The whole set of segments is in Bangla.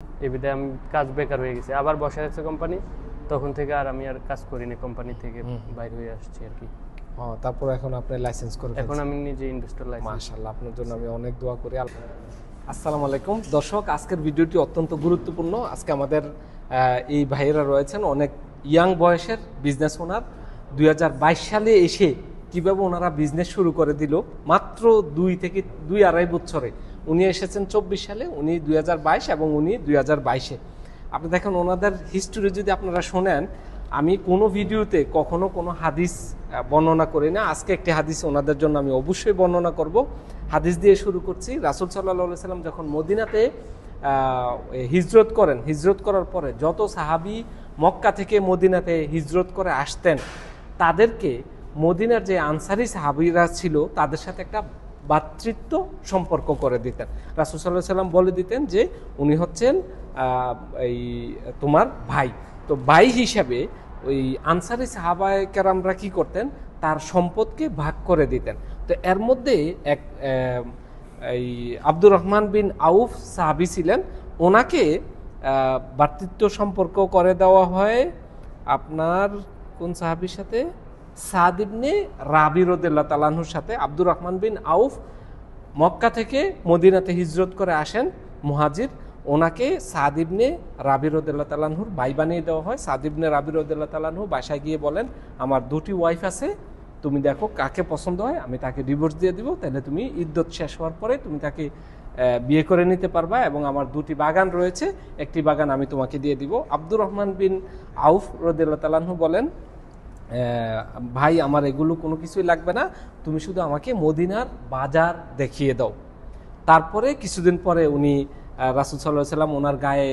এই বিধায় আমি কাজ বেকার হয়ে গেছে, আবার বসে আছে কোম্পানি। তখন থেকে আর আমি আর কাজ করিনি, কোম্পানি থেকে বাইরে হয়ে আসছি আর কি। তারপর এখন আপনি লাইসেন্স করে এখন আমি নিজে ইনভেস্টর লাইসেন্স। মাশাআল্লাহ, আপনার জন্য আমি অনেক দোয়া করি। আসসালামু আলাইকুম দর্শক, আজকের ভিডিওটি অত্যন্ত গুরুত্বপূর্ণ। আজকে আমাদের এই ভাইয়েরা রয়েছেন অনেক ইয়াং বয়সের বিজনেস ওনার। 2022 সালে এসে কীভাবে ওনারা বিজনেস শুরু করে দিল মাত্র 2-2.5 বছরে। উনি এসেছেন 24 সালে, উনি 2022 এবং উনি 2022-এ। আপনি দেখেন ওনাদের হিস্টোরি যদি আপনারা শোনেন, আমি কোনো ভিডিওতে কখনো কোনো হাদিস বর্ণনা করি না। আজকে একটি হাদিস ওনাদের জন্য আমি অবশ্যই বর্ণনা করব। হাদিস দিয়ে শুরু করছি। রাসূল সাল্লাল্লাহু আলাইহি সাল্লাম যখন মদিনাতে হিজরত করেন, হিজরত করার পরে যত সাহাবী মক্কা থেকে মদিনাতে হিজরত করে আসতেন, তাদেরকে মদিনার যে আনসারি সাহাবীরা ছিল তাদের সাথে একটা ভ্রাতৃত্ব সম্পর্ক করে দিতেন। রাসূল সাল্লাল্লাহু আলাইহি সাল্লাম বলে দিতেন যে উনি হচ্ছেন এই তোমার ভাই। তো ভাই হিসাবে ওই আনসারি সাহাবায়ে কেরামরা কি করতেন, তার সম্পদকে ভাগ করে দিতেন। তো এর মধ্যে এক এই আব্দুর রহমান বিন আউফ সাহাবী ছিলেন, ওনাকে ভ্রাতৃত্ব সম্পর্ক করে দেওয়া হয় আপনার কোন সাহাবীর সাথে, সাদ ইবনে রাবি রাদিয়াল্লাহু তাআলা আনহুর সাথে। আব্দুর রহমান বিন আউফ মক্কা থেকে মদিনাতে হিজরত করে আসেন, মুহাজির। ওনাকে সাদ ইবনে রাবি রাদিয়াল্লাহু তাআলা আনহুর ভাই বানিয়ে দেওয়া হয়। সাদ ইবনে রাবি রাদিয়াল্লাহু তাআলা আনহু বাসায় গিয়ে বলেন, আমার 2টি ওয়াইফ আছে, তুমি দেখো কাকে পছন্দ হয়, আমি তাকে ডিভোর্স দিয়ে দিব, তাহলে তুমি ইদ্যত শেষ হওয়ার পরে তুমি তাকে বিয়ে করে নিতে পারবা, এবং আমার 2টি বাগান রয়েছে, একটি বাগান আমি তোমাকে দিয়ে দিব। আব্দুর রহমান বিন আউফ রাদিয়াল্লাহু তাআলা আনহু বলেন, ভাই আমার এগুলো কোনো কিছুই লাগবে না, তুমি শুধু আমাকে মদিনার বাজার দেখিয়ে দাও। তারপরে কিছুদিন পরে উনি রাসূল সাল্লাল্লাহু আলাইহি সাল্লাম ওনার গায়ে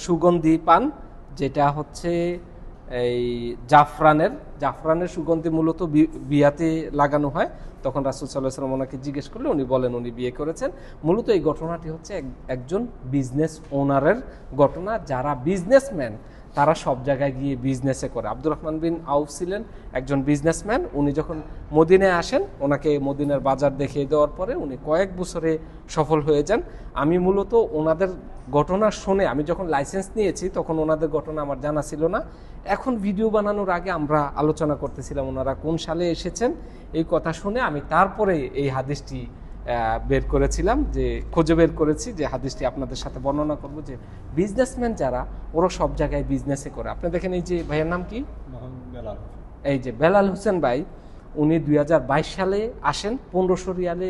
সুগন্ধি পান, যেটা হচ্ছে এই জাফরানের সুগন্ধি মূলত বিয়াতে লাগানো হয়। তখন রাসূল সাল্লাল্লাহু আলাইহি সাল্লাম ওনাকে জিজ্ঞেস করলে উনি বলেন উনি বিয়ে করেছেন। মূলত এই ঘটনাটি হচ্ছে একজন বিজনেস ওনারের ঘটনা। যারা বিজনেসম্যান তারা সব জায়গায় গিয়ে বিজনেসে করে। আব্দুর রহমান বিন আউফ ছিলেন একজন বিজনেসম্যান। উনি যখন মদিনায় আসেন, ওনাকে মদিনার বাজার দেখিয়ে দেওয়ার পরে উনি কয়েক বছরে সফল হয়ে যান। আমি মূলত ওনাদের ঘটনা শুনে, আমি যখন লাইসেন্স নিয়েছি তখন ওনাদের ঘটনা আমার জানা ছিল না। এখন ভিডিও বানানোর আগে আমরা আলোচনা করতেছিলাম ওনারা কোন সালে এসেছেন, এই কথা শুনে আমি তারপরে এই হাদিসটি বের করেছিলাম, যে খুঁজে বের করেছি যে হাদিসটি আপনাদের সাথে বর্ণনা করব, যে বিজনেসম্যান যারা ওরা সব জায়গায় বিজনেসে করে। আপনি দেখেন এই যে ভাইয়ের নাম কি, এই যে বেলাল হোসেন ভাই, উনি 2022 সালে আসেন। 1500 রিয়ালে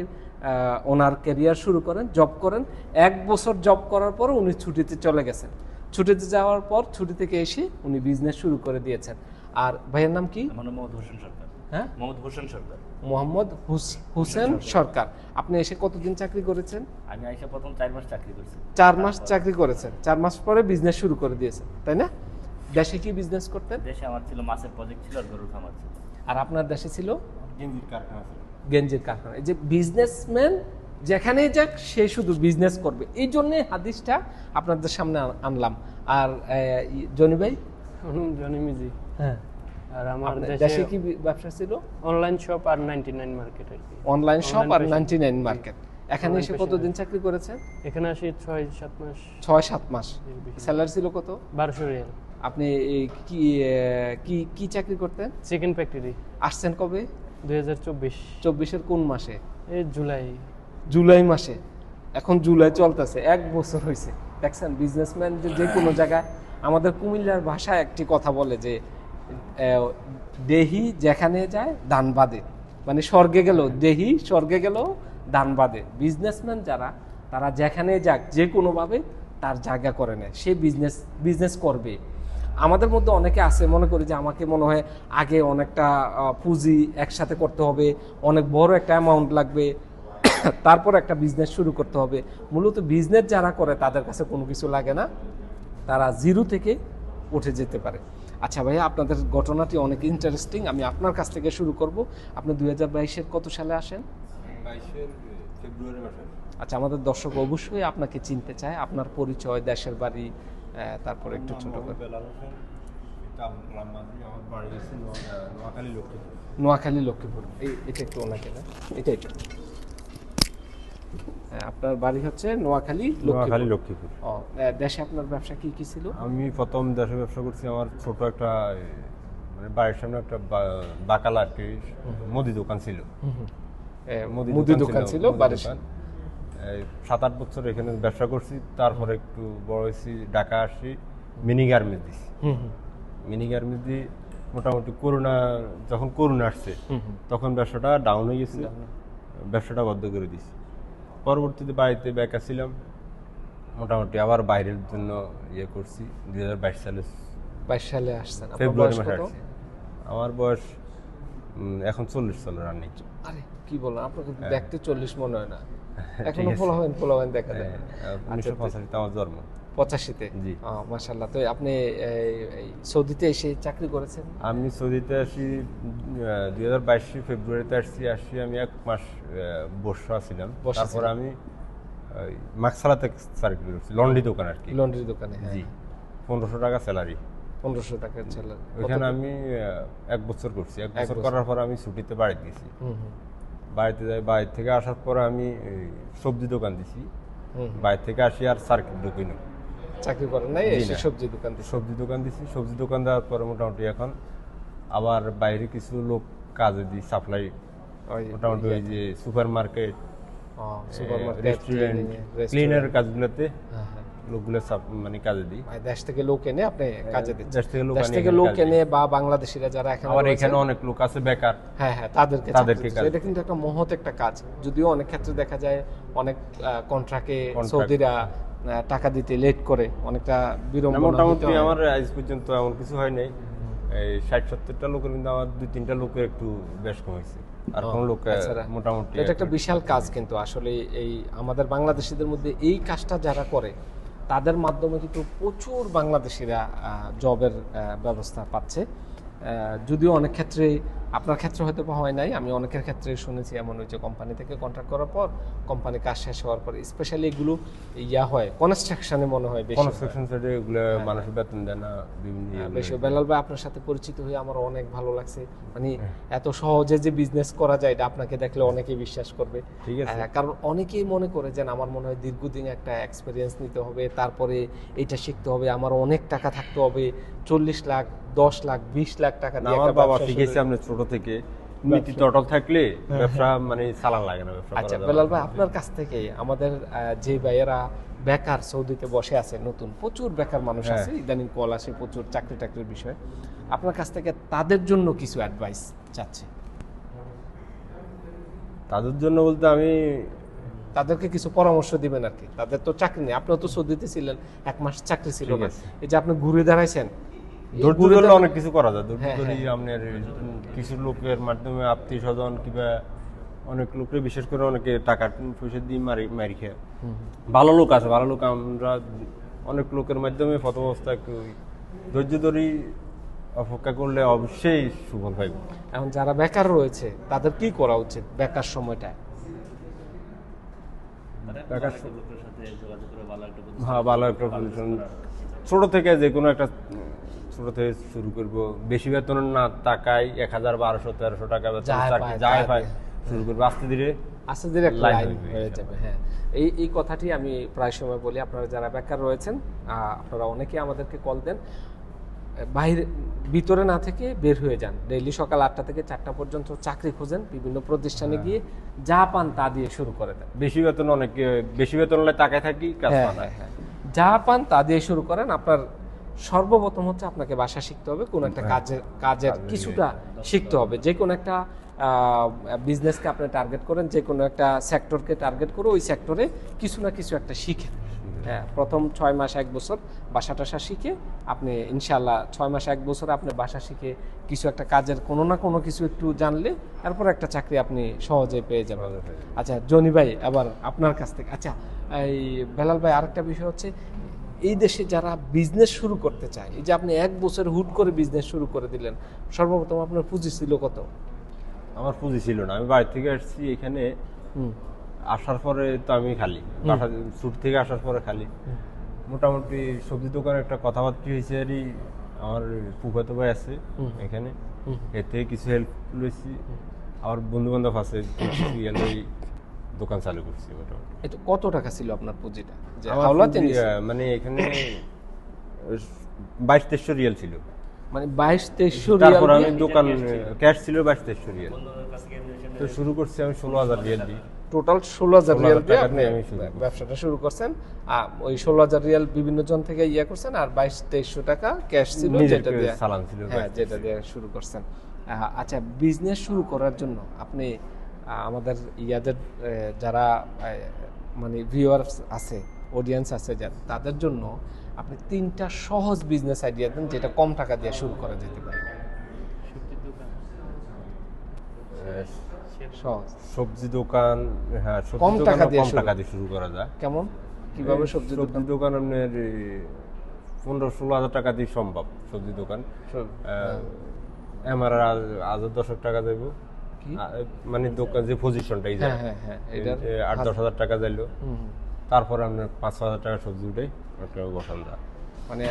ওনার ক্যারিয়ার শুরু করেন, জব করেন। 1 বছর জব করার পর উনি ছুটিতে চলে গেছেন। ছুটিতে যাওয়ার পর ছুটি থেকে এসে উনি বিজনেস শুরু করে দিয়েছেন। আর ভাইয়ের নাম কি? মোহাম্মদ হোসেন সরকার। হ্যাঁ, মোহাম্মদ হোসেন সরকার। মোহাম্মদ হোসেন সরকার। আপনি এসে কতদিন চাকরি করেছেন? আমি আইসা প্রথম 4 মাস চাকরি করছি। 4 মাস চাকরি করেছেন, 4 মাস পরে বিজনেস শুরু করে দিয়েছেন, তাই না? দেশে কি বিজনেস করতেন? দেশে আমার ছিল মাছের প্রজেক্ট ছিল আর গরুর খামার ছিল। আর আপনার দেশে ছিল গেঞ্জির কারখানা ছিল। গেঞ্জির কারখানা। এই যে বিজনেসম্যান যেখানেই যাক সে শুধু বিজনেস করবে, এই জন্যে হাদিসটা আপনাদের সামনে আনলাম। আর জনি ভাই? জনি মিজি। হ্যাঁ, আর আমার দেশে কি ব্যবসা ছিল? অনলাইন শপ আর 99 মার্কেট আর কি। অনলাইন শপ আর 99 মার্কেট। এখানে এসে কতদিন চাকরি করেছেন? এখানে আসি 6-7 মাস। 6-7 মাস। স্যালারি ছিল কত? 1200 রিয়াল। আপনি কি কি কি চাকরি করতেন? Chicken factory. আসছেন কবে? 2024। 24-এর কোন মাসে? এই জুলাই মাসে। এখন জুলাই চলতেছে, 1 বছর হয়েছে। দেখছেন বিজনেসম্যান যে কোনো জায়গায়, আমাদের কুমিল্লার ভাষায় একটি কথা বলে যে দেহি যেখানে যায় দান বাদে, মানে স্বর্গে গেল দেহি, স্বর্গে গেল দান বাদে। বিজনেসম্যান যারা, তারা যেখানে যাক যে কোনোভাবে তার জায়গা করে নেয়, সে বিজনেস করবে। আমাদের মধ্যে অনেকে আছে মনে করি যে আমাকে মনে হয় আগে অনেকটা পুঁজি একসাথে করতে হবে, অনেক বড় একটা অ্যামাউন্ট লাগবে, তারপর একটা বিজনেস শুরু করতে হবে। মূলত বিজনেস যারা করে তাদের কাছে কোনো কিছু লাগে না, তারা জিরো থেকে উঠে যেতে পারে। আচ্ছা ভাইয়া, আপনাদের ঘটনাটি অনেক ইন্টারেস্টিং। আমি আপনার কাছ থেকে শুরু করব। আপনি 2022-এর কত সালে আসেন? 22-এর ফেব্রুয়ারি মাসে। আচ্ছা, আমাদের দর্শক অবশ্যই আপনাকে চিনতে চায়, আপনার পরিচয়, দেশের বাড়ি, তারপর একটু ছোট করে। বেলাল হোসেন, আমার বাড়ি হচ্ছে নোয়াখালী লক্ষ্মীপুর। নোয়াখালী লক্ষ্মীপুর। এটা একটু ওনাকে না, এটা আপনার বাড়ি হচ্ছে নোয়াখালী নোয়াখালী লক্ষ্মীপুর। লক্ষ্মীপুর। দেশে আপনার ব্যবসা কি কি ছিল? আমি প্রথম দেশে ব্যবসা করছি, আমার ছোট একটা মানে বাড়ির সামনে একটা বাকালা আর কি মুদি দোকান ছিল। মুদি দোকান ছিল বাড়ির দোকান। 7-8 বছর এখানে ব্যবসা করছি, তারপরে একটু বড় হয়েছি, ঢাকা আসি, মিনি গার্মেন্টস দিছি। মিনি গার্মেন্টস দিয়ে মোটামুটি যখন করোনা আসছে তখন ব্যবসাটা ডাউন হয়ে গেছে, ব্যবসাটা বন্ধ করে দিছি। পরবর্তীতে বাড়িতে বেকার ছিলাম, মোটামুটি আবার বাইরের জন্য ইয়ে করছি 2022 সালে 22 সালে আসছেন। আপনার ফেব্রুয়ারি বয়স মাসে কত? আসছি। আমার বয়স এখন 40 চলে রানিং। আরে কি বলেন, আপনাকে দেখতে 40 মনে হয় না, ঠিক এখনো আছে। পোলাবেন দেখা যায়। 1985 আমার জন্ম। 85-তে? জি। মাশাআল্লাহ। তো আপনি এই সৌদিতে এসে চাকরি করেছেন? আমি সৌদিতে আসি 2022 ফেব্রুয়ারিতে আসছি আমি 1 মাস বর্ষা ছিলাম। বর্ষা তারপর ছিলেন। আমি মাকসালাতে চাকরি করছি, লন্ড্রি দোকান আর কি। লন্ড্রি দোকানে? হ্যাঁ। জি, 1500 টাকা স্যালারি। 1500 টাকার ছেলে? ওইখানে আমি 1 বছর করছি। 1 বছর করার পর আমি ছুটিতে বাড়িতে গেছি। বাড়িতে যাই, বাড়ি থেকে আসার পর আমি সবজি দোকান দিছি। বাড়ি থেকে আসি আর সার্কিট ঢুকিনি। চাকরি করেন নাই, জি এসে না। সবজি দোকান দিছেন? সবজি দোকান দিছি। সবজি দোকান দেওয়ার পরে মোটামুটি এখন আবার বাইরে কিছু লোক কাজে দিই, সাপ্লাই। মোটামুটি ওই যে super market, supermarket, restaurant, cleaner কাজগুলোতে লোকগুলো মানে কাজে দিই। দেশ থেকে লোক এনে আপনি কাজে দিচ্ছেন? দেশ থেকে লোক দেশ আনি, থেকে এখানে লোক কাজে এনে বা বাংলাদেশিরা যারা এখানে আবার রয়েছেন, এখানে অনেক লোক আছে বেকার। হ্যাঁ হ্যাঁ, তাদেরকে তাদেরকে চাকরি কাজ দিচ্ছে। এটা কিন্তু একটা মহৎ একটা কাজ। যদিও অনেক ক্ষেত্রে দেখা যায় অনেক কন্ট্রাক্টে Contract। সৌদিরা টাকা দিতে লেট করে, অনেকটা বিড়ম্বনা। মোটামুটি আমার আজ পর্যন্ত এমন কিছু হয় নাই। এই 60-70টা লোকের কিন্তু আমার 2-3টা লোকের একটু বেশ কম হয়েছে, আর কোন লোক মোটামুটি। এটা একটা বিশাল কাজ কিন্তু আসলে। এই আমাদের বাংলাদেশিদের মধ্যে এই কাজটা যারা করে তাদের মাধ্যমে কিন্তু প্রচুর বাংলাদেশিরা জবের ব্যবস্থা পাচ্ছে। যদিও অনেক ক্ষেত্রে, আপনার ক্ষেত্রে হয়তো হয় নাই, আমি অনেকের ক্ষেত্রে শুনেছি এমন হয়েছে কোম্পানি থেকে কন্ট্রাক্ট করার পর, কোম্পানি কাজ শেষ হওয়ার পর, স্পেশালি এগুলো হয় কনস্ট্রাকশনে মনে হয় বেশি। কনস্ট্রাকশন সাইডে এগুলো মানুষের বেতন দেয় না, বিভিন্ন বেশি। বেলাল ভাই, আপনার সাথে পরিচিত হয়ে আমার অনেক ভালো লাগছে। মানে এত সহজে যে বিজনেস করা যায় এটা আপনাকে দেখলে অনেকেই বিশ্বাস করবে। ঠিক আছে। কারণ অনেকেই মনে করে যে আমার মনে হয় দীর্ঘদিন একটা এক্সপিরিয়েন্স নিতে হবে, তারপরে এটা শিখতে হবে, আমার অনেক টাকা থাকতে হবে, 40 লাখ, 10 লাখ, 20 লাখ টাকা দিয়ে আমার একটা বাবা ব্যবসা শিখেছে শুরু। আমরা ছোট থেকে, নীতি টটল থাকলে ব্যবসা মানে চালান লাগে না, ব্যবসা আচ্ছা করা যায়। বেলাল ভাই, আপনার কাছ থেকে আমাদের যে ভাইয়েরা বেকার সৌদিতে বসে আছে, নতুন প্রচুর বেকার মানুষ আছে, ইদানিং কল আসে প্রচুর চাকরি টাকরির বিষয়ে, আপনার কাছ থেকে তাদের জন্য কিছু অ্যাডভাইস চাচ্ছি। তাদের জন্য বলতে আমি তাদেরকে কিছু পরামর্শ দিবেন আর কি। তাদের তো চাকরি নেই, আপনিও তো সৌদিতে ছিলেন, 1 মাস চাকরি ছিল ঠিক না। আছে। এই যে আপনি ঘুরে দাঁড়াইছেন, এই ধৈর্য ঘুরে ধরলে দাঁড়া- অনেক কিছু করা যায়। ধৈর্য হ্যাঁ, ধরে হ্যাঁ। আপনার কিছু লোকের মাধ্যমে, আত্মীয় স্বজন কিংবা অনেক লোকের, বিশেষ করে অনেকে টাকা পয়সা দিয়ে মারি খেয়ে, ভালো লোক আছে, ভালো লোক। আমরা অনেক লোকের মাধ্যমে প্রথম অবস্থা একটু ধৈর্য ধরি, অপেক্ষা করলে অবশ্যই সুফল পাইব। এখন যারা বেকার রয়েছে তাদের কি করা উচিত বেকার সময়টায়? টাকা লোকের সাথে যোগাযোগ করে ভালো একটা প্রতিষ্ঠান হ্যাঁ, ভালো একটা পজিশন ছোট থেকে, যে কোনো একটা ছোট থেকে শুরু করব। বেশি বেতন না টাকায় 1000-1200-1300 টাকা বেতন যাই চাকরি পায়, যাই তাই পায় দিয়ে। শুরু করবো, আস্তে ধীরে আস্তে ধীরে একটা লাইন লাইন হয়ে হয়ে যাবে। হ্যাঁ, এই কথাটি আমি প্রায় সময় বলি। আপনারা যারা বেকার রয়েছেন, আপনারা অনেকেই আমাদেরকে কল দেন, বাইরে ভিতরে না থেকে বের হয়ে যান, ডেইলি সকাল 8টা থেকে 4টা পর্যন্ত চাকরি খোঁজেন, বিভিন্ন প্রতিষ্ঠানে গিয়ে যা পান তা দিয়ে শুরু করে দেন। বেশি বেতন, অনেকে বেশি বেতন হলে টাকায় থাকি, কাজ হ্যাঁ, পায় না। হ্যাঁ, হ্যাঁ। যা পান তা দিয়ে শুরু করেন। আপনার সর্বপ্রথম হচ্ছে আপনাকে ভাষা শিখতে হবে, কোন একটা কাজের কিছুটা শিখতে হবে। যে কোনো একটা বিজনেসকে আপনি টার্গেট করেন, যে কোনো একটা সেক্টরকে টার্গেট করে ওই সেক্টরে কিছু না কিছু একটা শিখেন। হ্যাঁ, প্রথম 6 মাস 1 বছর ভাষা টাষা শিখে আপনি ইনশাল্লাহ 6 মাস 1 বছর আপনি ভাষা শিখে কিছু একটা কাজের কোনো না কোনো কিছু একটু জানলে তারপর একটা চাকরি আপনি সহজে পেয়ে যাবেন। আচ্ছা জনি ভাই, আবার আপনার কাছ থেকে, আচ্ছা এই বেলাল ভাই, আরেকটা বিষয় হচ্ছে এই দেশে যারা বিজনেস শুরু করতে চায়, এই যে আপনি 1 বছর হুট করে বিজনেস শুরু করে দিলেন, সর্বপ্রথম আপনার পুঁজি ছিল কত? আমার পুঁজি ছিল না, আমি বাড়ি থেকে আসছি এখানে। আসার পরে তো আমি খালি, ছুট থেকে আসার পরে খালি। মোটামুটি সবজি দোকানে একটা কথাবার্তা হয়েছে, আমার ফুফাতো ভাই আছে এখানে, এতে কিছু হেল্প লইছি। আমার বন্ধু বান্ধব আছে, দোকান চালু করছি মোটামুটি। এটা কত টাকা ছিল আপনার পুঁজিটা যে আমার হাওলাতে পুঁজি, নিছেন? মানে এখানে 22-2300 রিয়াল ছিল। মানে 22-2300 রিয়াল তারপর আমি দিয়ে দোকান ক্যাশ ছিল 22-2300 রিয়াল। তো শুরু করছি আমি 16,000 রিয়াল দিয়ে। টোটাল 16,000 রিয়াল দিয়ে টাকা আপনি দিয়ে আমি শুরু করছি। ব্যবসাটা শুরু করছেন। ওই 16,000 রিয়াল বিভিন্ন জন থেকে ইয়ে করছেন, আর 22-2300 টাকা ক্যাশ ছিল নিজের যেটা দিয়ে সালান ছিল হ্যাঁ, যেটা দিয়ে শুরু করছেন। আচ্ছা, বিজনেস শুরু করার জন্য আপনি আমাদের ইয়াদের যারা মানে ভিউয়ার্স আছে, অডিয়েন্স আছে যারা, তাদের জন্য আপনি 3টা সহজ বিজনেস আইডিয়া দেন যেটা কম টাকা দিয়ে শুরু করা যেতে পারে। সহজ সবজি দোকান, হ্যাঁ কম সবজি দোকান টাকা দিয়ে কম শুরু। টাকা দিয়ে শুরু করা যায়। কেমন, কিভাবে সবজি দোকান? সবজি দোকান আপনার 15-16 হাজার টাকা দিয়ে সম্ভব। সবজি দোকান আমার আজ 10 টাকা যাইব, মানে দোকান যে পজিশনটা এই হ্যাঁ হ্যাঁ হ্যাঁ, এটার 8-10 হাজার টাকা যাইলো। তারপরে আপনার 5-6 হাজার টাকা সবজি উঠে একটা বসান দা, মানে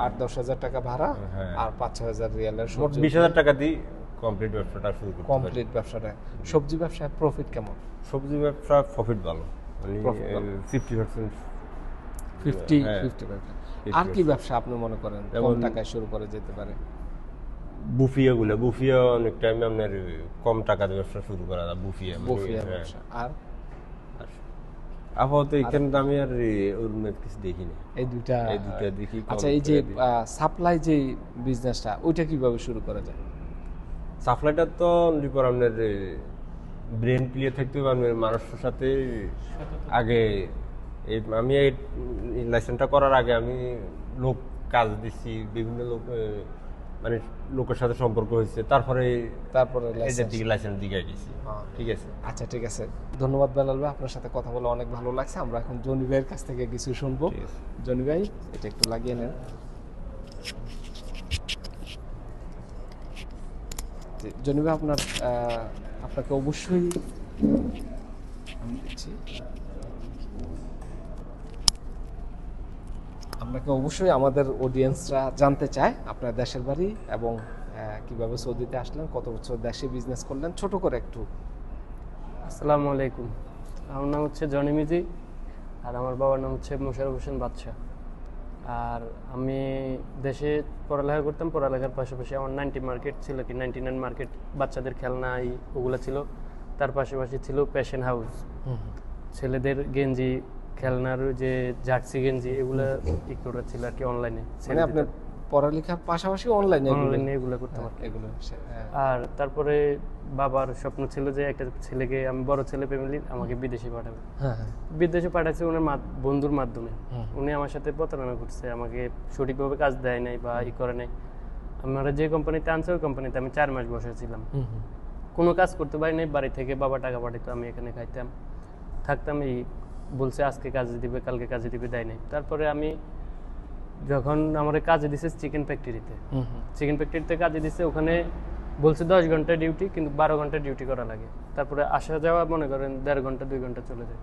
8-10 হাজার টাকা ভাড়া হ্যাঁ। আর 5-6 হাজার রিয়ালের মোট 20,000 টাকা দিয়ে কমপ্লিট ব্যবসাটা শুরু করতে পারি। কমপ্লিট ব্যবসাটা। সবজি ব্যবসায় প্রফিট কেমন? সবজি ব্যবসা প্রফিট ভালো, মানে Profit ভালো। 50%। 50-50 আর কি ব্যবসা আপনি মনে করেন কম যেমন- টাকায় শুরু করে যেতে পারে? বুফিয়া অনেক টাইমে আপনার কম টাকা দিয়ে ব্যবসা শুরু করা যায়। বুফিয়া বফিয়া ব্যবসা। আর আপাতত এখানে তো আমি আর ওর মধ্যে কিছু দেখিনি। এই দুইটা এই দুইটা দেখি কম আচ্ছা, এই যে করে দিই। সাপ্লাই যে বিজনেসটা, ওইটা কিভাবে শুরু করা যায়? সাপ্লাইটা তো লিপর আপনার ব্রেন ক্লিয়ার থাকতে হবে আপনার মানুষের সাথে। আগে আমি এই লাইসেন্সটা করার আগে আমি লোক কাজ দিচ্ছি, বিভিন্ন লোক মানে লোকের সাথে সম্পর্ক হয়েছে, তারপরে এদের দিকে লাইসেন্স দিকে গেছি। ঠিক আছে, আচ্ছা ঠিক আছে, ধন্যবাদ বেলাল ভাই, আপনার সাথে কথা বলে অনেক ভালো লাগছে। আমরা এখন জনি ভাইয়ের কাছ থেকে কিছু শুনবো। ঠিক আছে। জনি ভাই, এটা একটু লাগিয়ে নেন। জনি ভাই, আপনাকে অবশ্যই আমি দেখছি, আপনাকে অবশ্যই আমাদের অডিয়েন্সরা জানতে চায় আপনার দেশের বাড়ি এবং কিভাবে সৌদিতে আসলেন, কত বছর দেশে বিজনেস করলেন, ছোট করে একটু। আসসালামু আলাইকুম। আমার নাম হচ্ছে জনি মিজি, আর আমার বাবার নাম হচ্ছে মোশাররফ হোসেন বাদশাহ। আর আমি দেশে পড়ালেখা করতাম, পড়ালেখার পাশাপাশি আমার 90 মার্কেট ছিল, কি 99 মার্কেট, বাচ্চাদের খেলনা ওগুলো ছিল। তার পাশাপাশি ছিল প্যাশন হাউস, ছেলেদের গেঞ্জি, খেলনার যে জার্সি গেঞ্জি, এগুলো করা ছিল আর কি অনলাইনে। মানে আপনার পড়ালেখার পাশাপাশি অনলাইনে এগুলো করতাম আর কি। এগুলো আর তারপরে বাবার স্বপ্ন ছিল যে একটা ছেলেকে, আমি বড় ছেলে ফ্যামিলির, আমাকে বিদেশে পাঠাবে। হ্যাঁ হ্যাঁ, বিদেশে পাঠাচ্ছে ওনার বন্ধুর মাধ্যমে। উনি আমার সাথে প্রতারণা করছে, আমাকে সঠিকভাবে কাজ দেয় নাই বা করে নাই। আমরা যে কোম্পানিতে আনছে ওই কোম্পানিতে আমি 4 মাস বসেছিলাম, কোনো কাজ করতে পারি নাই। বাড়ি থেকে বাবা টাকা পাঠাতো, আমি এখানে খাইতাম থাকতাম। এই বলছে আজকে কাজে দিবে, কালকে কাজে দিবে, দেয় নাই। তারপরে আমি যখন আমার কাজে দিছে চিকেন ফ্যাক্টরিতে কাজে দিছে, ওখানে বলছে 10 ঘন্টা ডিউটি, কিন্তু 12 ঘন্টা ডিউটি করা লাগে। তারপরে আসা যাওয়া মনে করেন 1.5 ঘন্টা 2 ঘন্টা চলে যায়।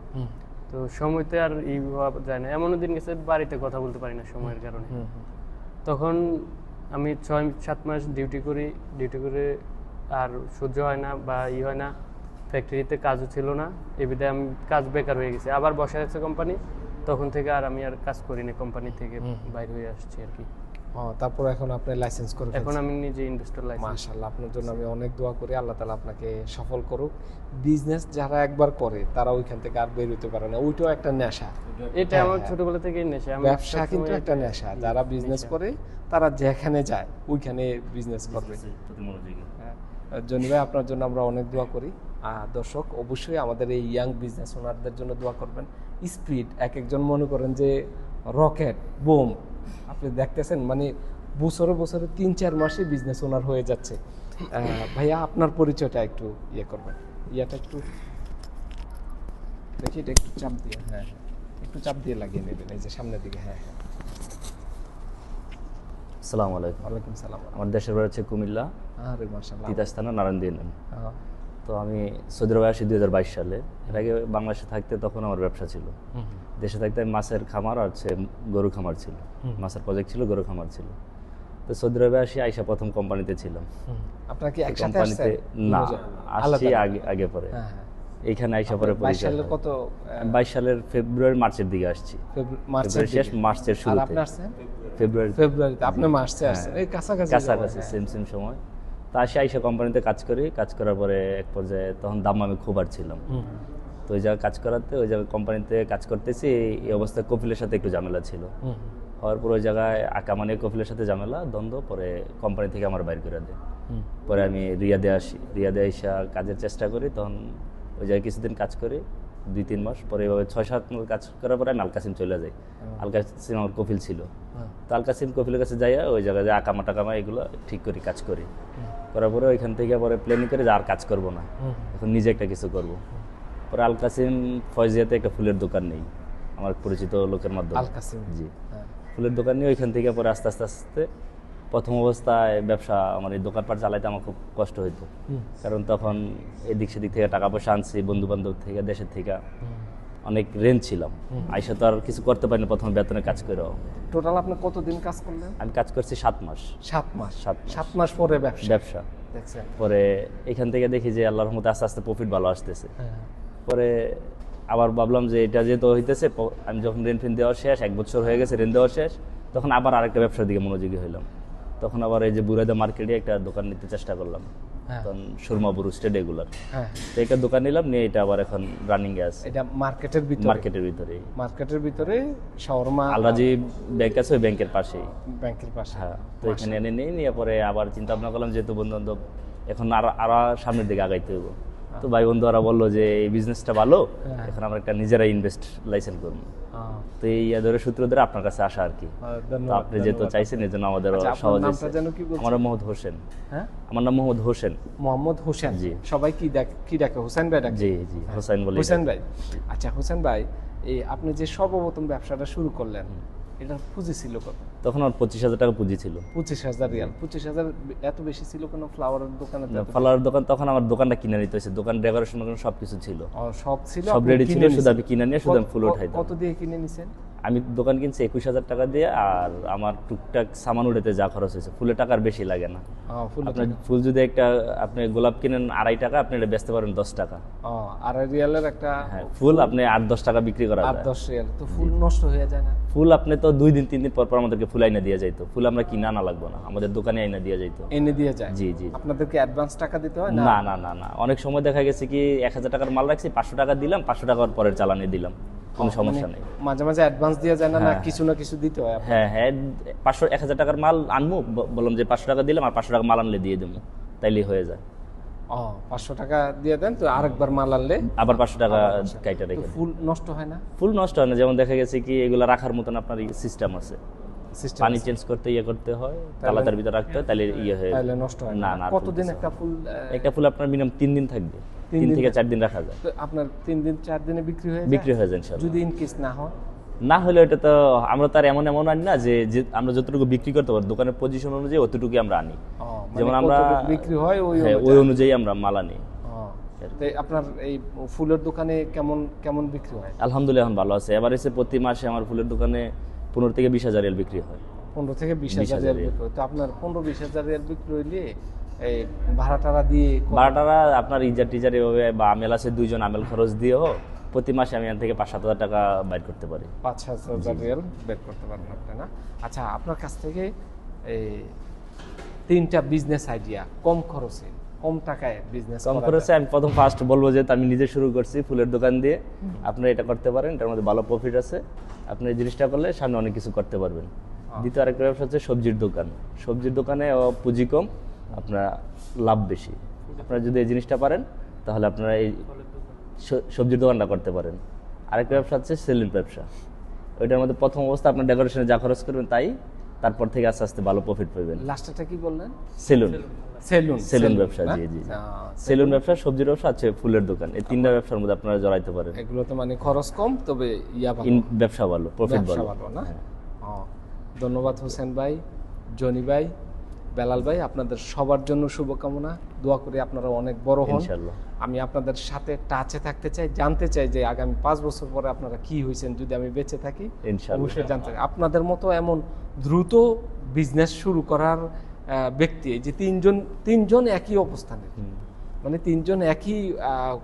তো সময়তে আর এই ভাবা যায় না। এমনও দিন গেছে বাড়িতে কথা বলতে পারি না সময়ের কারণে। তখন আমি 6-7 মাস ডিউটি করে আর সহ্য হয় না বা হয় না, ফ্যাক্টরিতে কাজও ছিল না, এবিধে আমি কাজ বেকার হয়ে গেছে। আবার বসে আছে কোম্পানি, তখন থেকে আর আমি আর কাজ করি না, কোম্পানি থেকে বাইরে হয়ে আসছি আর কি। তারপর এখন আপনি লাইসেন্স করে এখন আমি নিজে ইনভেস্টর লাইসেন্স। মাশাআল্লাহ, আপনার জন্য আমি অনেক দোয়া করি, আল্লাহ তাআলা আপনাকে সফল করুক। বিজনেস যারা একবার করে তারা ওইখান থেকে আর বের হতে পারে না, ওইটাও একটা নেশা। এটা আমার ছোটবেলা থেকেই নেশা। আমি ব্যবসা কিন্তু একটা নেশা, যারা বিজনেস করে তারা যেখানে যায় ওইখানে বিজনেস করবে। জনি ভাই, আপনার জন্য আমরা অনেক দোয়া করি। দর্শক অবশ্যই আমাদের এই ইয়াং বিজনেস ওনারদের জন্য দোয়া করবেন। স্পিড, এক একজন মনে করেন যে রকেট বোম, আপনি দেখতেছেন মানে বছরে 3-4 মাসে বিজনেস ওনার হয়ে যাচ্ছে। ভাইয়া, আপনার পরিচয়টা একটু করবেন, ইয়াটা একটু দেখি, এটা একটু চাপ দিয়ে, হ্যাঁ একটু চাপ দিয়ে লাগিয়ে নেবেন, এই যে সামনের দিকে। হ্যাঁ হ্যাঁ, আসসালামু আলাইকুম। ওয়ালাইকুম সালাম। আমার দেশের বাড়ি হচ্ছে কুমিল্লা, আরে মাশাআল্লাহ। তিতাস থানা, নারায়ণদী ইউনিয়ন। তো আমি সৌদি আরবে আসি 2022 সালে। এর আগে বাংলাদেশে থাকতে তখন আমার ব্যবসা ছিল। দেশে থাকতে মাছের খামার আর হচ্ছে গরু খামার ছিল, মাছের প্রজেক্ট ছিল, গরু খামার ছিল। তো সৌদি আরবে আসি, আইসা প্রথম কোম্পানিতে ছিলাম। আপনার কি একসাথে কোম্পানিতে আসছেন? না, আসছি আগে পরে। এইখানে আইসা পরে 22 পরিচয় সালের হয়। কত 22 সালের ফেব্রুয়ারি মার্চের দিকে আসছি, মার্চের ফেব্রুয়ারি শেষ দিকে? মার্চের আর শুরুতে, আপনি আসছেন ফেব্রুয়ারি ফেব্রুয়ারিতে, আপনি মার্চে আসছেন, এই কাছাকাছি কাছাকাছি সেম সময়। তা আসে আইসা কোম্পানিতে কাজ করি, কাজ করার পরে এক পর্যায়ে তখন দাম্মামে খুব আর ছিলাম, তো ওই জায়গায় কাজ করাতে, ওই জায়গায় কোম্পানিতে কাজ করতেছি, এই অবস্থায় কপিলের সাথে একটু ঝামেলা ছিল, হওয়ার পর ওই জায়গায় আকামানি কপিলের সাথে ঝামেলা দ্বন্দ্ব, পরে কোম্পানি থেকে আমার বাইর করে দেয়। পরে আমি রিয়াদে আসি, রিয়াদে আইসা কাজের চেষ্টা করি, তখন ওই জায়গায় কিছুদিন কাজ করি 2-3 মাস, পরে এভাবে 6-7 মাস কাজ করার পরে আমি আলকাসিম চলে যাই। আলকাসিম আমার কপিল ছিল, তো আলকাসিম কপিলের কাছে যাইয়া ওই জায়গায় যে আকামা টাকামা এগুলো ঠিক করি, কাজ করি, করার পরে ওইখান থেকে পরে প্ল্যানিং করে যে আর কাজ করবো না, এখন নিজে একটা কিছু করব। পরে আলকাসিম ফয়জিয়াতে একটা ফুলের দোকান নেই আমার পরিচিত লোকের মাধ্যমে, আলকাসিম, জি, ফুলের দোকান নিয়ে ওইখান থেকে পরে আস্তে আস্তে আস্তে প্রথম অবস্থায় ব্যবসা, আমার এই দোকানপাট চালাইতে আমার খুব কষ্ট হইতো, কারণ তখন এদিক সেদিক থেকে টাকা পয়সা আনছি, বন্ধু বান্ধব থেকে, দেশের থেকে, অনেক রেঞ্জ ছিলাম, আইসা তো আর কিছু করতে পারিনি প্রথম বেতনে কাজ করেও। টোটাল আপনি কতদিন কাজ করলেন? আমি কাজ করছি 7 মাস। 7 মাস। 7 মাস। 7 মাস পরে ব্যবসা ব্যবসা দেখছেন? পরে এখান থেকে দেখি যে আল্লাহর রহমতে আস্তে আস্তে প্রফিট ভালো আসতেছে, পরে আবার ভাবলাম যে এটা যেহেতু হইতেছে, আমি যখন রেন্ট ফেন দেওয়া শেষ, 1 বছর হয়ে গেছে রেন্ট দেওয়া শেষ, তখন আবার আরেকটা ব্যবসার দিকে মনোযোগী হইলাম। তখন আবার এই যে বুরাইদা মার্কেটে একটা দোকান নিতে চেষ্টা করলাম, তখন সুরমা বুরু স্টেট রেগুলার, তো একটা দোকান নিলাম, নিয়ে এটা আবার এখন রানিং এ আছে। এটা মার্কেটের ভিতরে? মার্কেটের ভিতরে, মার্কেটের ভিতরে শাওরমা আলরাজি ব্যাংক আছে, ওই ব্যাংকের পাশেই। ব্যাংকের পাশে? হ্যাঁ, তো এখানে এনে নিয়ে পরে আবার চিন্তা ভাবনা করলাম যেহেতু বন্ধু বান্ধব এখন আরো সামনের দিকে আগাইতে হইব, তো ভাই বন্ধুরা বললো যে এই বিজনেসটা ভালো, এখন আমরা একটা নিজেরা ইনভেস্ট লাইসেন্স করবো, তো এই ধরে সূত্র ধরে আপনার কাছে আসা আর কি। তো আপনি যেহেতু চাইছেন এই জন্য আমাদের সহজ। আমার মোহাম্মদ হোসেন। হ্যাঁ, আমার নাম মোহাম্মদ হোসেন। মোহাম্মদ হোসেন? জি। সবাই কি ডাকে? হোসেন ভাই ডাকে? জি জি, হোসেন বলি। হোসেন ভাই, আচ্ছা হোসেন ভাই, এই আপনি যে সর্বপ্রথম ব্যবসাটা শুরু করলেন, এটা পুঁজি ছিল কত? তখন আমার 25,000 টাকা পুঁজি ছিল। 25,000 রিয়াল? 25,000 এত বেশি ছিল কেন ফ্লাওয়ারের দোকানে? ফ্লাওয়ার দোকান তখন আমার দোকানটা কিনে নিতে হয়েছে, দোকান ডেকোরেশন সবকিছু ছিল, সব ছিল, সব রেডি ছিল, শুধু আমি কিনে নিয়ে শুধু আমি ফুল উঠাই। কত দিয়ে কিনে নিছেন? আমি দোকান কিনছি 21,000 টাকা দিয়ে, আর আমার টুকটাক সামান উঠাতে যা খরচ হয়েছে, ফুলের টাকার বেশি লাগে না। আপনার ফুল যদি একটা আপনি গোলাপ কিনেন 2.5 টাকা, আপনি এটা বেচতে পারেন 10 টাকা। 2.5 রিয়ালের একটা ফুল আপনি 8-10 টাকা বিক্রি করা যায়। 8-10 রিয়াল তো ফুল নষ্ট হয়ে যায় না? ফুল আপনি তো 2 দিন 3 দিন পর পর আমাদেরকে ফুল আইনা দিয়ে যাইতো, ফুল আমরা কিনা আনা লাগবে না, আমাদের দোকানে আইনা দিয়ে যাইতো। এনে দিয়ে যায়? জি জি। আপনাদেরকে অ্যাডভান্স টাকা দিতে হয়? না না না না, অনেক সময় দেখা গেছে কি 1000 টাকার মাল রাখছি, 500 টাকা দিলাম, 500 টাকার পরের চালানি দিলাম, কোনো সমস্যা নেই। মাঝে মাঝে অ্যাডভান্স দিয়ে যায় না? না কিছু না কিছু দিতে হয়? হ্যাঁ হ্যাঁ, 1000 টাকার মাল আনবো, বললাম যে 500 টাকা দিলাম, আর 500 টাকা মাল আনলে দিয়ে দেবো, তাইলেই হয়ে যায়। 500 টাকা দিয়ে দেন, তো আরেকবার মাল আনলে আবার 500 টাকা কাইটা রেখে। ফুল নষ্ট হয় না? ফুল নষ্ট হয় না, যেমন দেখা গেছে কি এগুলা রাখার মতন আপনার সিস্টেম আছে, পানি চেঞ্জ করতে করতে হয়, তালাটার ভিতরে রাখতে হয়, তাহলে হয়ে তাহলে নষ্ট হয় না। না? কতদিন একটা ফুল? একটা ফুল আপনার মিনিমাম 3 দিন থাকবে, 3 থেকে 4 দিন রাখা যায়। তো আপনার 3 দিন 4 দিনে বিক্রি হয়ে যায়? বিক্রি হয়ে যায় ইনশাআল্লাহ। যদি ইন কেস না হয়? না হলে এটা তো আমরা তার এমন আনি না যে আমরা যতটুকু বিক্রি করতে পারি দোকানের পজিশন অনুযায়ী অতটুকুই আমরা আনি, যেমন আমরা বিক্রি হয় ওই অনুযায়ী আমরা মাল আনি। তো আপনার এই ফুলের দোকানে কেমন কেমন বিক্রি হয়? আলহামদুলিল্লাহ এখন ভালো আছে। এবার এসে প্রতি মাসে আমার ফুলের দোকানে 15 থেকে 20 হাজার রিয়াল বিক্রি হয়। 15 থেকে 20,000 রিয়াল বিক্রি হয়? তো আপনার 15-20,000 রিয়াল বিক্রি হইলে এই ভাড়া টাড়া দিয়ে? ভাড়াটারা আপনার ইজার টিজার এভাবে, বা আমেল আছে 2 জন, আমেল খরচ দিয়েও প্রতি মাসে আমি এখান থেকে 5-7 হাজার টাকা বাইর করতে পারি। 5-7 রিয়াল বের করতে পারেন আপনি, না? আচ্ছা, আপনার কাছ থেকে এই 3টা বিজনেস আইডিয়া কম খরচে, কম টাকায় বিজনেস কম খরচে আমি ফার্স্ট বলবো যে আমি নিজে শুরু করছি ফুলের দোকান দিয়ে, আপনারা এটা করতে পারেন, এটার মধ্যে ভালো প্রফিট আছে, আপনি এই জিনিসটা করলে সামনে অনেক কিছু করতে পারবেন। দ্বিতীয় আরেকটা ব্যবসা হচ্ছে সবজির দোকান। সবজির দোকানে পুঁজি কম, আপনার লাভ বেশি। আপনারা যদি এই জিনিসটা পারেন তাহলে আপনারা এই সবজির দোকানটা করতে পারেন। আরেকটা ব্যবসা হচ্ছে সেলুন ব্যবসা। ওইটার মধ্যে প্রথম অবস্থা আপনার ডেকোরেশনে যা খরচ করবেন তাই, তারপর থেকে আস্তে আস্তে ভালো প্রফিট পাবেন। লাস্টটা কি বললেন? সেলুন। সেলুন ব্যবসা, জি জি। সেলুন ব্যবসা, সবজির ব্যবসা আছে, ফুলের দোকান, এই 3টা ব্যবসার মধ্যে আপনারা জড়াইতে পারেন। এগুলো তো মানে খরচ কম, তবে ব্যবসা ভালো, প্রফিট ভালো, না? ধন্যবাদ হোসেন ভাই, জনি ভাই, বেলাল ভাই, আপনাদের সবার জন্য শুভকামনা, দোয়া করি আপনারা অনেক বড় হন ইনশাআল্লাহ। আমি আপনাদের সাথে টাচে থাকতে চাই, জানতে চাই যে আগামী 5 বছর পরে আপনারা কি হয়েছেন, যদি আমি বেঁচে থাকি অবশ্যই জানতে চাই। আপনাদের মতো এমন দ্রুত বিজনেস শুরু করার ব্যক্তি, যে তিনজন একই অবস্থানে, মানে 3জন একই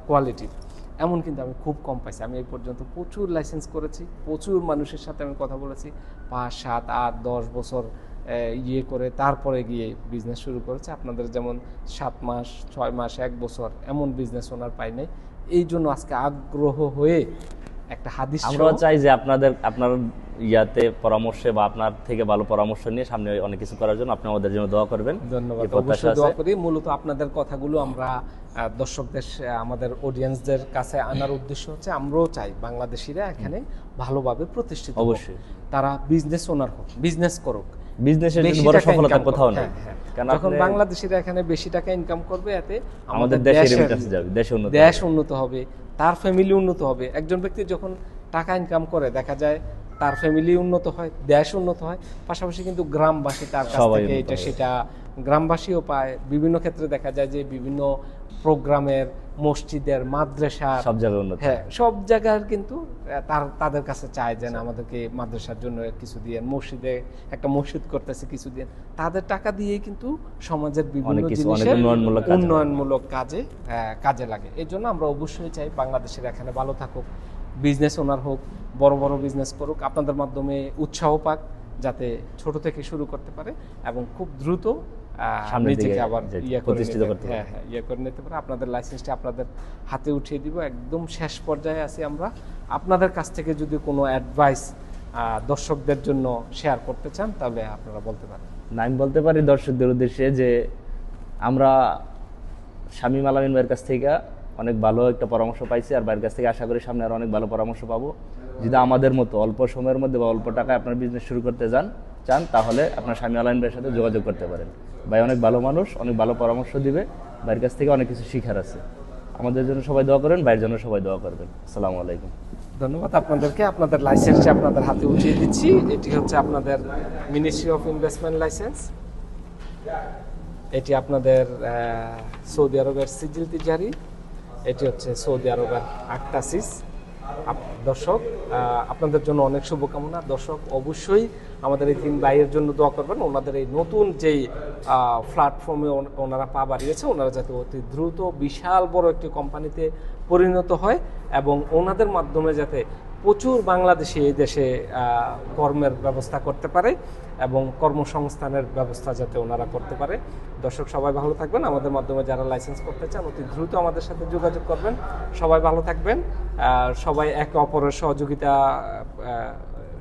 কোয়ালিটির, এমন কিন্তু আমি খুব কম পাইছি। আমি এই পর্যন্ত প্রচুর লাইসেন্স করেছি, প্রচুর মানুষের সাথে আমি কথা বলেছি, 5, 7, 8, 10 বছর ইয়ে করে তারপরে গিয়ে বিজনেস শুরু করেছে। আপনাদের যেমন 7 মাস, 6 মাস, 1 বছর এমন বিজনেস ওনার পাই নাই। এই জন্য আজকে আগ্রহ হয়ে একটা হাদিস আমরাও চাই যে আপনার ইয়াতে পরামর্শে বা আপনার থেকে ভালো পরামর্শ নিয়ে সামনে অনেক কিছু করার জন্য আপনি আমাদের জন্য দোয়া করবেন। ধন্যবাদ, এই প্রত্যাশা অবশ্যই দোয়া আছে। করি। মূলত আপনাদের কথাগুলো আমরা দর্শকদের আমাদের অডিয়েন্সদের কাছে আনার উদ্দেশ্য হচ্ছে আমরাও চাই বাংলাদেশিরা এখানে ভালোভাবে প্রতিষ্ঠিত হোক। অবশ্যই। তারা বিজনেস ওনার হোক, বিজনেস করুক, বিজনেসের বেশি বড় টাকা সফলতা income কোথাও করুক। নেই। হ্যাঁ, কারণ যখন আপনি- বাংলাদেশিরা এখানে বেশি টাকা ইনকাম করবে, এতে আমাদের দেশের রেমিটেন্স যাবে, দেশে উন্নত দেশ হবে। উন্নত হবে, তার ফ্যামিলি উন্নত হবে। একজন ব্যক্তি যখন টাকা ইনকাম করে দেখা যায় তার ফ্যামিলি উন্নত হয়, দেশ উন্নত হয়, পাশাপাশি কিন্তু গ্রামবাসী তার কাছ সবাই থেকে উন্নত এটা হয়। সেটা গ্রামবাসীও পায়। বিভিন্ন ক্ষেত্রে দেখা যায় যে বিভিন্ন প্রোগ্রামের, মসজিদের, মাদ্রাসার, সব জায়গায় উন্নত হ্যাঁ সব জায়গার কিন্তু তাদের কাছে চায় যে না, আমাদেরকে মাদ্রাসার জন্য কিছু দিয়ে, মসজিদে একটা মসজিদ করতেছে কিছু দিয়ে, তাদের টাকা দিয়েই কিন্তু সমাজের বিভিন্ন অনেক কিছু, অনেক জিনিসের উন্নয়নমূলক কাজে লাগে। উন্নয়নমূলক কাজে লাগে। এই জন্য আমরা অবশ্যই চাই বাংলাদেশের এখানে ভালো থাকুক, বিজনেস ওনার হোক, বড় বড় বিজনেস করুক, আপনাদের মাধ্যমে উৎসাহ পাক, যাতে ছোট থেকে শুরু করতে পারে এবং খুব দ্রুত সামনের দিকে নিজেকে আবার যে প্রতিষ্ঠিত করতে পারে। হ্যাঁ, ইয়ে করে নিতে পারে। আপনাদের লাইসেন্সটা আপনাদের হাতে উঠিয়ে দিব। একদম শেষ পর্যায়ে আছি আমরা। আপনাদের কাছ থেকে যদি কোনো অ্যাডভাইস দর্শকদের জন্য শেয়ার করতে চান তাহলে আপনারা বলতে পারেন। না, আমি বলতে পারি দর্শকদের উদ্দেশ্যে যে আমরা শামীম আলামিন ভাইয়ের কাছ থেকে অনেক ভালো একটা পরামর্শ পাইছি, আর ভাইয়ের কাছ থেকে আশা করি সামনে আরো অনেক ভালো পরামর্শ পাবো। যদি আমাদের মতো অল্প সময়ের মধ্যে বা অল্প টাকায় আপনার বিজনেস শুরু করতে চান তাহলে আপনার শামীম আলামিন ভাইয়ের সাথে যোগাযোগ করতে পারেন। ভাই অনেক ভালো মানুষ, অনেক ভালো পরামর্শ দিবে, ভাইয়ের কাছ থেকে অনেক কিছু শিখার আছে। আমাদের জন্য সবাই দোয়া করেন, ভাইয়ের জন্য সবাই দোয়া করবেন। আসসালামু আলাইকুম। ধন্যবাদ আপনাদেরকে। আপনাদের লাইসেন্সটা আপনাদের হাতে উঠিয়ে দিচ্ছি। এটি হচ্ছে আপনাদের মিনিস্ট্রি অফ ইনভেস্টমেন্ট লাইসেন্স। এটি আপনাদের সৌদি আরবের সিজিল তিজারি, এটি হচ্ছে সৌদি আরবের আক্তাসিস। দর্শক, আপনাদের জন্য অনেক শুভকামনা। দর্শক অবশ্যই আমাদের এই 3 ভাইয়ের জন্য দোয়া করবেন। ওনাদের এই নতুন যেই প্ল্যাটফর্মে ওনারা পা বাড়িয়েছে, ওনারা যাতে অতি দ্রুত বিশাল বড় একটি কোম্পানিতে পরিণত হয় এবং ওনাদের মাধ্যমে যাতে প্রচুর বাংলাদেশি এই দেশে কর্মের ব্যবস্থা করতে পারে এবং কর্মসংস্থানের ব্যবস্থা যাতে ওনারা করতে পারে। দর্শক সবাই ভালো থাকবেন। আমাদের মাধ্যমে যারা লাইসেন্স করতে চান অতি দ্রুত আমাদের সাথে যোগাযোগ করবেন। সবাই ভালো থাকবেন। সবাই একে অপরের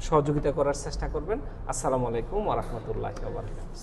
সহযোগিতা করার চেষ্টা করবেন। আসসালামু আলাইকুম ওয়া রাহমাতুল্লাহি ওয়া বারাকাতুহু।